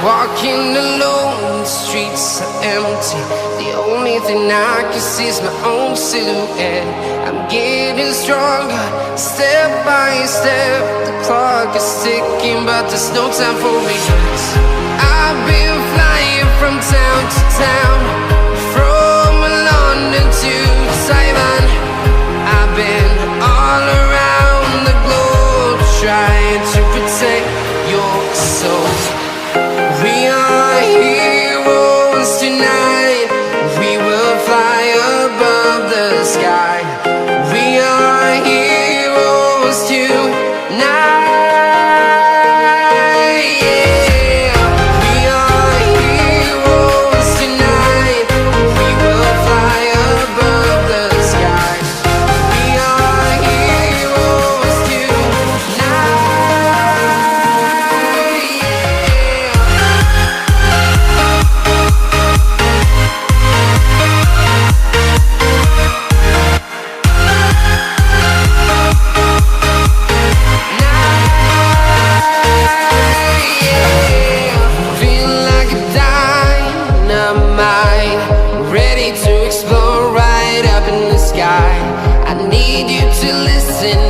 Walking alone, the streets are empty. The only thing I can see is my own silhouette. I'm getting stronger, step by step. The clock is ticking, but there's no time for me. I've been flying from town to town, from London to Taiwan. I've been all around the globe, trying to protect your soul. We are heroes tonight. We will fly above the sky. We are heroes tonight. Yeah. We are heroes tonight. We will fly above the sky. We are heroes tonight.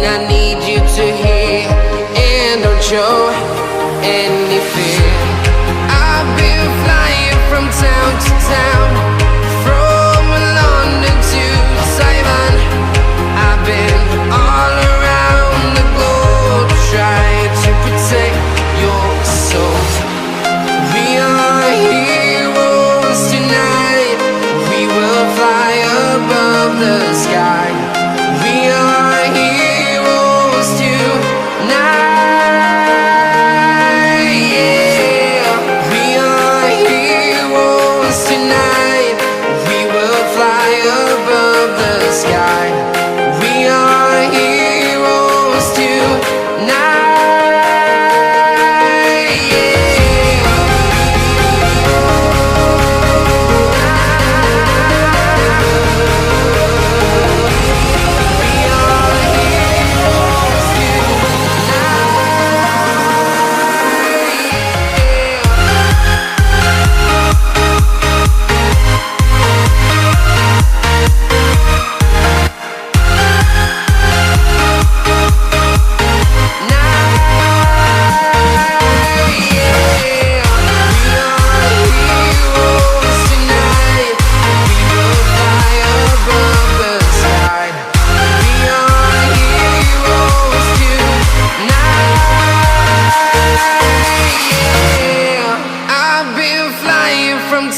I need you to hear, and don't show any fear. I've been flying from town to town, from London to Taiwan. I've been all around the globe, trying to protect your soul. We are heroes tonight. We will fly above the sky. We are heroes tonight. Yeah. We are heroes tonight. We will fly above the sky. We are heroes tonight.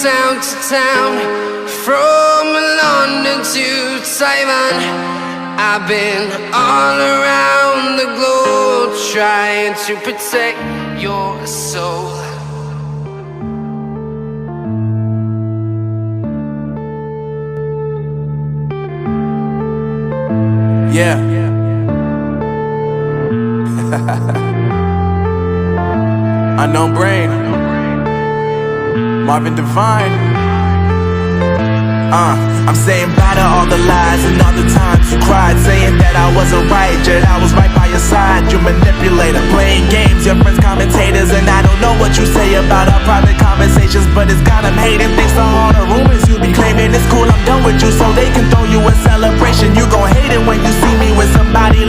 Town to town, from London to Taiwan. I've been all around the globe, trying to protect your soul. Yeah. Unknown Brain, Marvin Divine. I'm saying bye to all the lies and all the times you cried, saying that I wasn't right, yet I was right by your side. You manipulator, playing games, your friends commentators, and I don't know what you say about our private conversations, but it's got them hating. Thanks to all the rumors you be claiming, it's cool, I'm done with you, so they can throw you a celebration. You gon' hate it when you see me with somebody